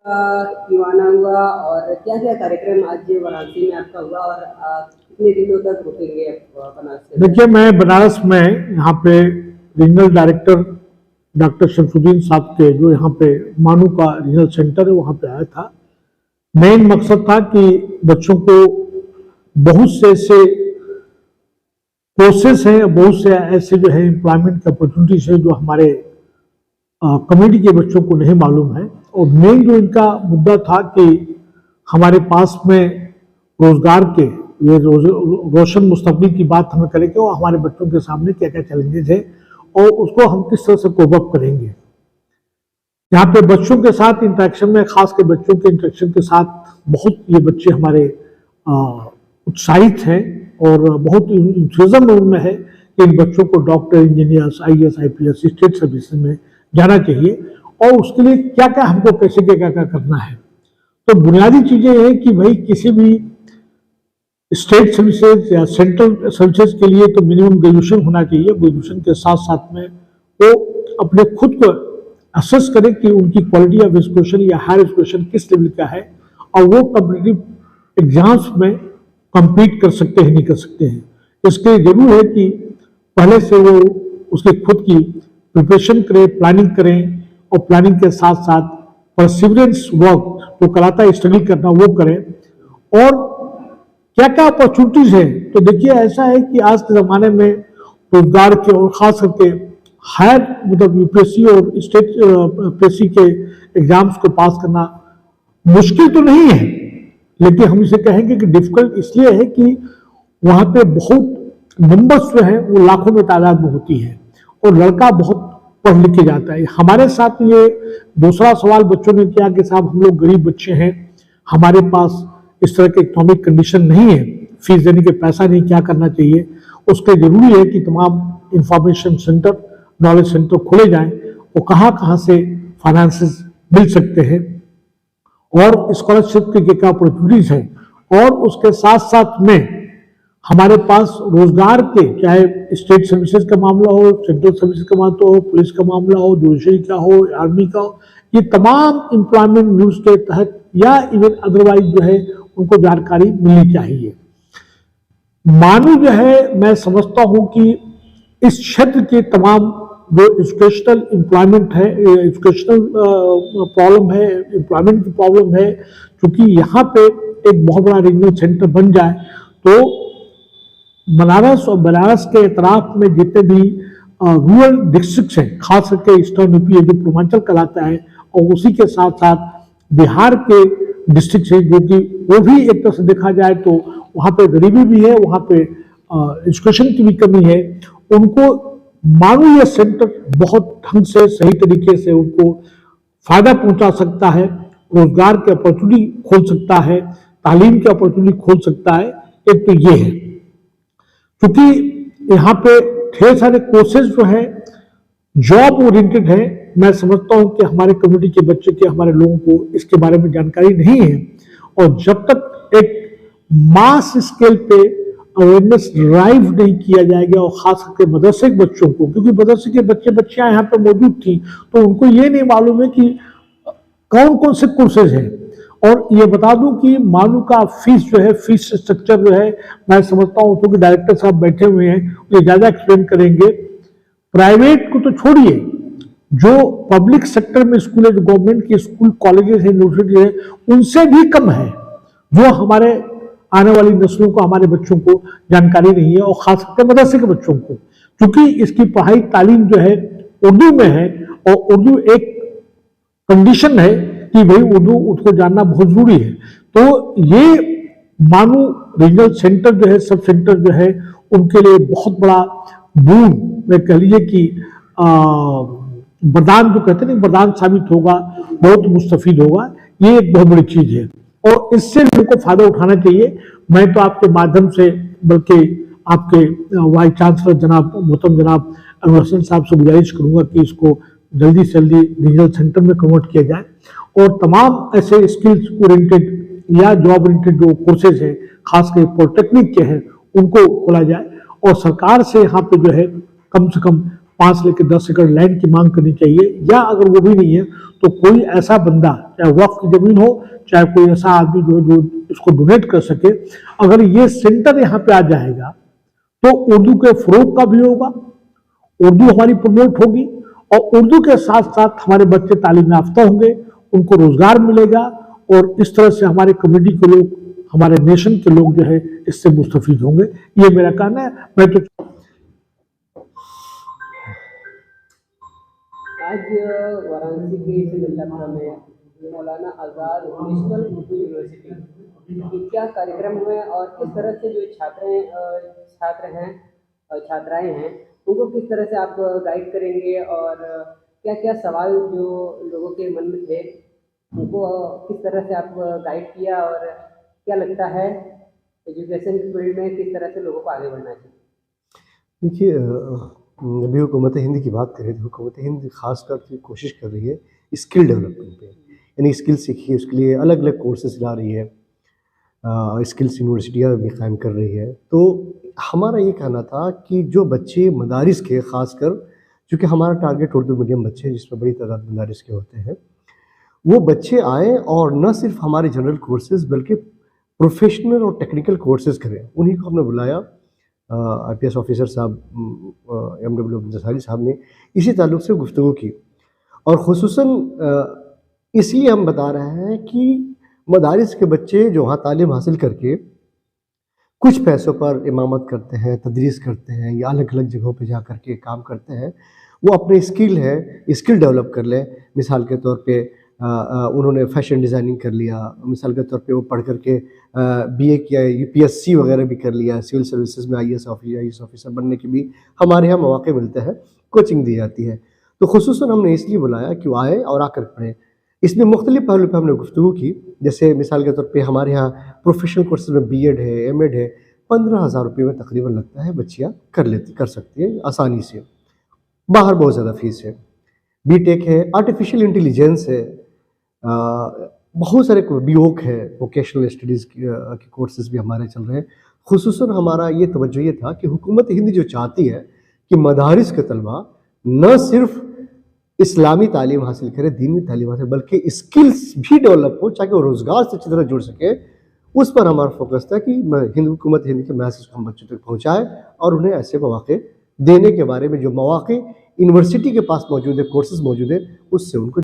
दीवाना हुआ और क्या-क्या कार्यक्रम आज ये वाराणसी में आपका हुआ और कितने दिनों तक रुकेंगे आप बनारस में? देखिए, मैं बनारस में यहाँ पे रीजनल डायरेक्टर डॉक्टर शमसुद्दीन साहब के जो यहाँ पे मानू का रीजनल सेंटर है वहाँ पे आया था। मेन मकसद था कि बच्चों को बहुत से ऐसे कोर्सेस हैं, बहुत से ऐसे जो है एम्प्लॉयमेंट अपॉर्चुनिटीज है जो हमारे कम्युनिटी के बच्चों को नहीं मालूम है। और मेन जो इनका मुद्दा था कि हमारे पास में रोजगार के ये रोशन मुस्तकबिल की बात हमें करें कि वो हमारे बच्चों के सामने क्या क्या चैलेंजेस है और उसको हम किस तरह से कोप अप करेंगे। यहाँ पे बच्चों के साथ इंटरेक्शन में, खास के बच्चों के इंटरेक्शन के साथ बहुत ये बच्चे हमारे उत्साहित हैं और बहुत इंथुजिज्म उनमें है कि इन बच्चों को doctor, engineers, IAS, IPS, state service में जाना चाहिए और उसके लिए क्या क्या हमको कैसे क्या क्या करना है। तो बुनियादी चीजें ये है कि भाई किसी भी स्टेट सर्विसेज या सेंट्रल सर्विसेज के लिए तो मिनिमम ग्रेजुएशन होना चाहिए। ग्रेजुएशन के साथ साथ में वो अपने खुद को असेस करें कि उनकी क्वालिटी ऑफ एजुकेशन या हायर एजुकेशन किस लेवल का है और वो कॉम्पिटिटिव एग्जाम्स में compete कर सकते हैं नहीं कर सकते हैं। इसके लिए जरूर है कि पहले से वो उसके खुद की प्रिपरेशन करें, प्लानिंग करें और प्लानिंग के साथ साथ परसिवरेंस वर्क जो कराता है स्टडी करना वो करें। और क्या क्या अपॉर्चुनिटीज है, तो देखिए ऐसा है कि आज के ज़माने में रोजगार के और ख़ास करके हायर मतलब UPSC और स्टेट PSC के एग्जाम्स को पास करना मुश्किल तो नहीं है, लेकिन हम इसे कहेंगे कि डिफिकल्ट इसलिए है कि वहाँ पे बहुत नंबर्स जो है वो लाखों में तादाद में होती है और लड़का बहुत पढ़ लिख के जाता है। हमारे साथ ये दूसरा सवाल बच्चों ने किया कि साहब हम लोग गरीब बच्चे हैं, हमारे पास इस तरह के इकोनॉमिक कंडीशन नहीं है, फीस देने के पैसा नहीं, क्या करना चाहिए। उसके जरूरी है कि तमाम इंफॉर्मेशन सेंटर, नॉलेज सेंटर खोले जाएं और कहाँ से फाइनेंसेस मिल सकते हैं और स्कॉलरशिप की क्या अपॉर्चुनिटीज है। और उसके साथ साथ में हमारे पास रोजगार के, चाहे स्टेट सर्विसेज का मामला हो, सेंट्रल सर्विसेज का मामला हो, पुलिस का मामला हो, जुडिशरी का हो, आर्मी का हो, ये तमाम एम्प्लॉयमेंट न्यूज के तहत या इवन अदरवाइज जो है उनको जानकारी मिलनी चाहिए। मानू जो है, मैं समझता हूं कि इस क्षेत्र के तमाम जो एजुकेशनल एम्प्लॉयमेंट है, एजुकेशनल प्रॉब्लम है, एम्प्लॉयमेंट की प्रॉब्लम है, क्योंकि यहाँ पे एक बहुत बड़ा रीजनल सेंटर बन जाए तो बनारस और बनारस के इतराफ में जितने भी रूरल डिस्ट्रिक्ट्स हैं, खास करके ईस्टर्न यूपी जो पूर्वांचल कहलाता है, और उसी के साथ साथ बिहार के डिस्ट्रिक्ट है जो कि वो भी एक तरह से देखा जाए तो वहाँ पे गरीबी भी है, वहाँ पे एजुकेशन की भी कमी है, उनको मानो ये सेंटर बहुत ढंग से सही तरीके से उनको फायदा पहुंचा सकता है, रोजगार के अपॉर्चुनिटी खोल सकता है, तालीम के अपॉर्चुनिटी खोल सकता है। एक तो ये है, क्योंकि यहाँ पे ढेर सारे कोर्सेज जो है जॉब ओरिएंटेड है। मैं समझता हूँ कि हमारे कम्युनिटी के बच्चे के, हमारे लोगों को इसके बारे में जानकारी नहीं है और जब तक एक मास स्केल पे अवेयरनेस ड्राइव नहीं किया जाएगा और खास करके मदरसे के बच्चों को, क्योंकि मदरसे के बच्चियां यहाँ पे मौजूद थी तो उनको ये नहीं मालूम है कि कौन कौन से कोर्सेज हैं। और ये बता दूं कि मानू का फीस जो है, फीस स्ट्रक्चर जो है, मैं समझता हूँ क्योंकि डायरेक्टर साहब बैठे हुए हैं ये ज्यादा एक्सप्लेन करेंगे। प्राइवेट को तो छोड़िए, जो पब्लिक सेक्टर में स्कूल है, जो गवर्नमेंट के स्कूल, कॉलेजेस है, यूनिवर्सिटी है, उनसे भी कम है, जो हमारे आने वाली नस्लों को, हमारे बच्चों को जानकारी नहीं है और खास करके मदरसे के बच्चों को, क्योंकि इसकी पढ़ाई तालीम जो है उर्दू में है और उर्दू एक कंडीशन है कि भाई उर्दू उसको जानना बहुत जरूरी है। तो ये मानू रीजनल सेंटर जो है, सब सेंटर जो है, उनके लिए बहुत बड़ा बूम, मैं कह लीजिए कि वरदान जो कहते हैं, वरदान साबित होगा, बहुत मुस्तफीद होगा। ये एक बहुत बड़ी चीज है और इससे लोगों को फायदा उठाना चाहिए। मैं तो आपके माध्यम से, बल्कि आपके वाइस चांसलर जनाब मोहतरम जनाब अनवर साहब से गुजारिश करूंगा कि इसको जल्दी से जल्दी रीजनल सेंटर में कन्वर्ट किया जाए और तमाम ऐसे स्किल्स ओरिएंटेड या जॉब ओरिएंटेड जो कोर्सेज हैं, खासकर पॉलिटेक्निक के हैं, उनको खोला जाए और सरकार से यहाँ पे जो है कम से कम 5 लेके 10 एकड़ लैंड की मांग करनी चाहिए, या अगर वो भी नहीं है तो कोई ऐसा बंदा, चाहे वक्फ की जमीन हो, चाहे कोई ऐसा आदमी जो इसको डोनेट कर सके। अगर ये सेंटर यहाँ पे आ जाएगा तो उर्दू के फरोग का भी होगा, उर्दू हमारी प्रमोट होगी, और उर्दू के साथ साथ हमारे बच्चे तालीम याफ्ता होंगे, उनको रोजगार मिलेगा, और इस तरह से हमारे कम्युनिटी के लोग, हमारे नेशन के लोग जो है इससे मुस्तफीद होंगे। ये मेरा कहना है। मैं तो आज वाराणसी के सिकंदराबाद में मौलाना आज़ाद नेशनल उर्दू यूनिवर्सिटी की क्या कार्यक्रम हुए और किस तरह से जो छात्राएं हैं उनको किस तरह से आप गाइड करेंगे, और क्या क्या सवाल जो लोगों के मन में थे उनको किस तरह से आप गाइड किया, और क्या लगता है एजुकेशन फील्ड में किस तरह से लोगों को आगे बढ़ना चाहिए? देखिए, अभी हुकूमत हिंद की बात करें तो हुकूमत हिंद खासकर कोशिश कर रही है स्किल डेवलपमेंट पे, यानी स्किल सीखिए, उसके लिए अलग अलग कोर्सेज ला रही है, स्किल्स यूनिवर्सिटियाँ भी कायम कर रही है। तो हमारा ये कहना था कि जो बच्चे मदारिस के, ख़ासकर चूँकि हमारा टारगेट उर्दू मीडियम बच्चे हैं जिसमें बड़ी तादाद मदारिस के होते हैं, वो बच्चे आएँ और न सिर्फ हमारे जनरल कोर्सेज़ बल्कि प्रोफेशनल और टेक्निकल कोर्सेज़ करें। उन्हीं को हमने बुलाया। IPS ऑफिसर साहब MW अंसारी साहब ने इसी ताल्लुक़ से गुफ्तगू की, और ख़ुसूसन इसलिए हम बता रहे हैं कि मदारिस के बच्चे जो वहाँ तालीम हासिल करके कुछ पैसों पर इमामत करते हैं, तदरीस करते हैं, या अलग अलग जगहों पे जा कर के काम करते हैं, वो अपने स्किल डेवलप कर लें। मिसाल के तौर पे उन्होंने फैशन डिज़ाइनिंग कर लिया, मिसाल के तौर पे वो पढ़ कर के BA किया, UPSC वगैरह भी कर लिया, सिविल सर्विसेज में IAS ऑफिसर बनने के भी हमारे यहाँ मौके मिलते हैं, कोचिंग दी जाती है। तो ख़ुसूसन हमने इसलिए बुलाया कि वो आए और आकर पढ़ें। इसमें मुख्तलिफ पहलू पर हमने गुफ्तगू की, जैसे मिसाल के तौर पे हमारे यहाँ प्रोफेशनल कोर्सेज में BEd है, MAd है, 15,000 रुपये में तकरीबन लगता है, बच्चियाँ कर सकती हैं आसानी से। बाहर बहुत ज़्यादा फ़ीस है। BTech है, आर्टिफिशियल इंटेलिजेंस है, बहुत सारे BOC है, वोकेशनल स्टडीज़ के कोर्सेज़ भी हमारे चल रहे हैं। ख़ुसूसन हमारा ये तवज्जो ये था कि हुकूमत हिंद जो चाहती है कि मदारिस के तलबा न सिर्फ इस्लामी तालीम हासिल करें, दीनी तालीम हासिल, बल्कि स्किल्स भी डेवलप हो ताकि वो रोज़गार से अच्छी तरह जुड़ सके। उस पर हमारा फोकस था कि हुकूमत हिंद के मैसेज को हम बच्चों तक पहुँचाएँ और उन्हें ऐसे मौक़े देने के बारे में, जो मौक़े यूनिवर्सिटी के पास मौजूद है, कोर्सेज़ मौजूद है, उससे उनको